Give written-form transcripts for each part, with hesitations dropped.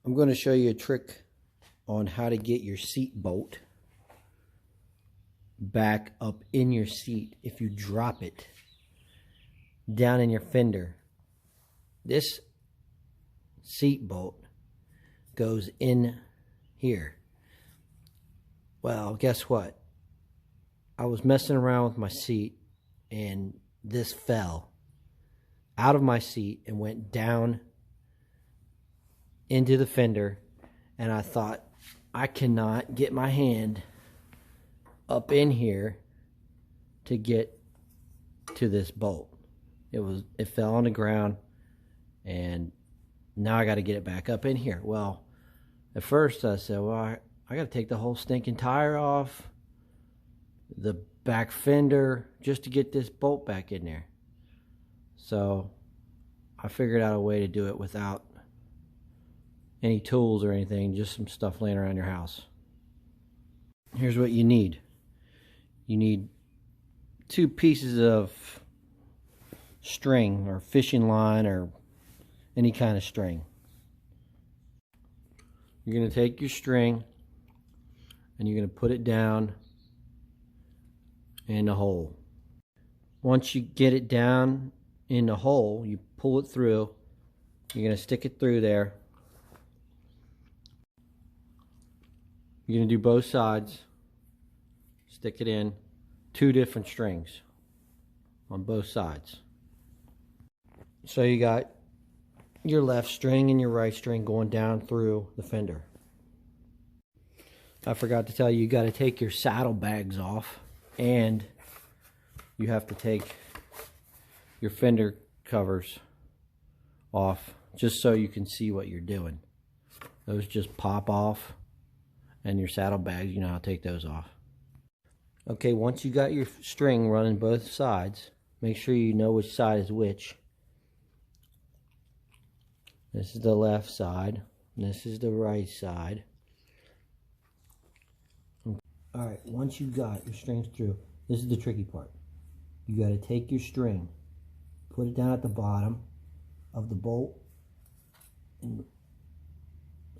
I'm going to show you a trick on how to get your seat bolt back up in your seat if you drop it down in your fender. This seat bolt goes in here. Well, guess what? I was messing around with my seat and this fell out of my seat and went down into the fender, and I thought, I cannot get my hand up in here to get to this bolt. It fell on the ground, and now I got to get it back up in here. Well, at first I said, well, I got to take the whole stinking tire off the back fender just to get this bolt back in there. So I figured out a way to do it without any tools or anything, just some stuff laying around your house. Here's what you need. You need 2 pieces of string or fishing line or any kind of string. You're going to take your string and you're going to put it down in the hole. Once you get it down in the hole, you pull it through. You're going to stick it through there. You're going to do both sides. Stick it in. 2 different strings on both sides. So you got your left string and your right string going down through the fender. I forgot to tell you, you got to take your saddlebags off, and you have to take your fender covers off just so you can see what you're doing. Those just pop off, and your saddlebags, you know how to take those off. Okay, once you got your string running both sides, make sure you know which side is which. This is the left side, and this is the right side. Alright, once you got your strings through, this is the tricky part. You got to take your string, put it down at the bottom of the bolt, and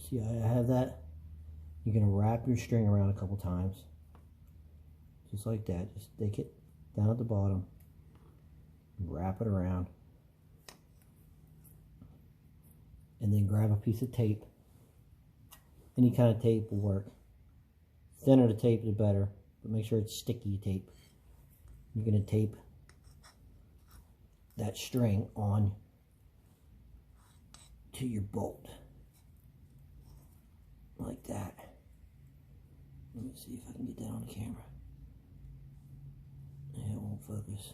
see how I have that? You're going to wrap your string around a couple times, just like that. Just stick it down at the bottom, wrap it around, and then grab a piece of tape. Any kind of tape will work. Thinner the tape, the better, but make sure it's sticky tape. You're going to tape that string on to your bolt, like that. Let me see if I can get that on the camera. Yeah, it won't focus.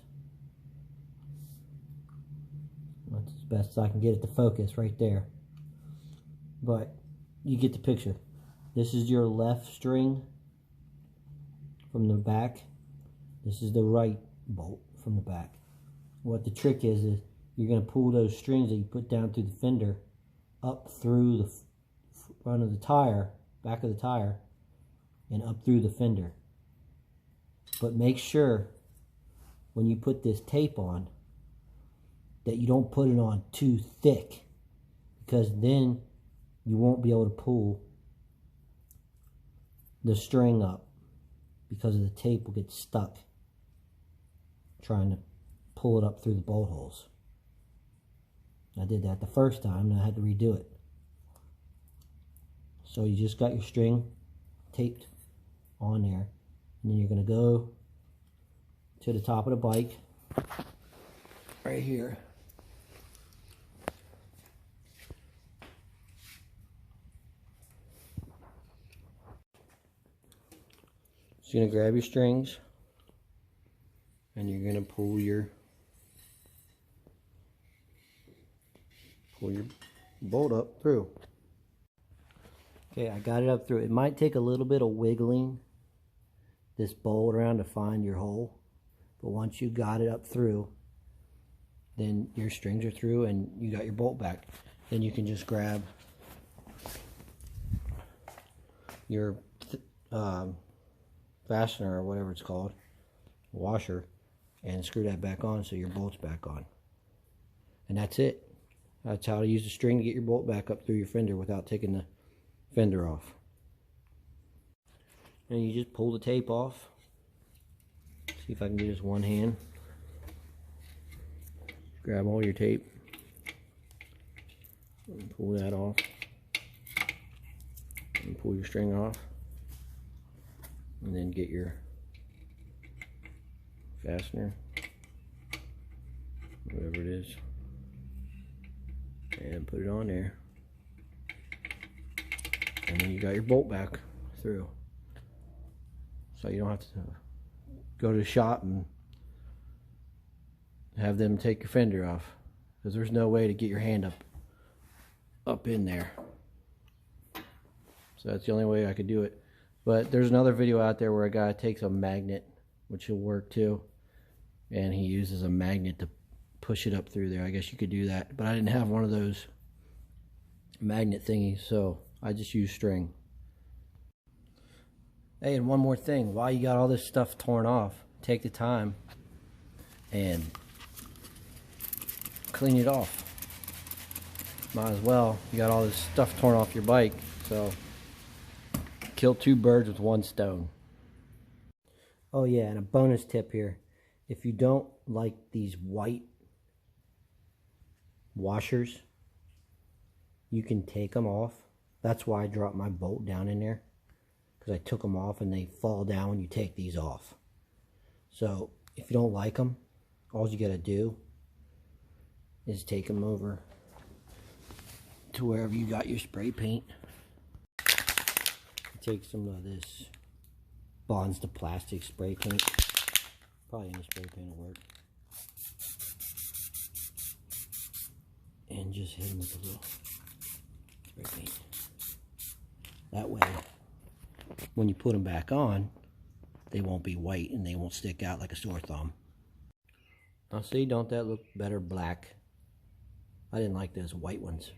That's as best as I can get it to focus right there. But you get the picture. This is your left string from the back. This is the right bolt from the back. What the trick is you're going to pull those strings that you put down through the fender up through the front of the tire, back of the tire, and up through the fender. But make sure when you put this tape on that you don't put it on too thick, because then you won't be able to pull the string up, because of the tape will get stuck trying to pull it up through the bolt holes. I did that the first time and I had to redo it. So you just got your string taped on there, and then you're going to go to the top of the bike right here. So you're going to grab your strings and you're going to pull your bolt up through. Okay, I got it up through. It might take a little bit of wiggling this bolt around to find your hole, but once you got it up through, then your strings are through and you got your bolt back. Then you can just grab your fastener or whatever it's called, washer, and screw that back on so your bolt's back on. And that's it. That's how to use the string to get your bolt back up through your fender without taking the fender off. And you just pull the tape off. See if I can do this one hand. Grab all your tape and pull that off. And pull your string off. And then get your fastener, whatever it is, and put it on there. And then you got your bolt back through. So you don't have to go to the shop and have them take your fender off, because there's no way to get your hand up in there. So that's the only way I could do it. But there's another video out there where a guy takes a magnet, which will work too, and he uses a magnet to push it up through there. I guess you could do that, but I didn't have one of those magnet thingies, so I just used string. Hey, and one more thing, while you got all this stuff torn off, take the time and clean it off. Might as well. You got all this stuff torn off your bike, so kill two birds with one stone. Oh yeah, and a bonus tip here. If you don't like these white washers, you can take them off. That's why I dropped my bolt down in there, because I took them off and they fall down when you take these off. So if you don't like them, all you gotta do is take them over to wherever you got your spray paint. Take some of this bonds to plastic spray paint. Probably any spray paint will work. And just hit them with a little spray paint. That way, when you put them back on, they won't be white and they won't stick out like a sore thumb. Now see, don't that look better black? I didn't like those white ones.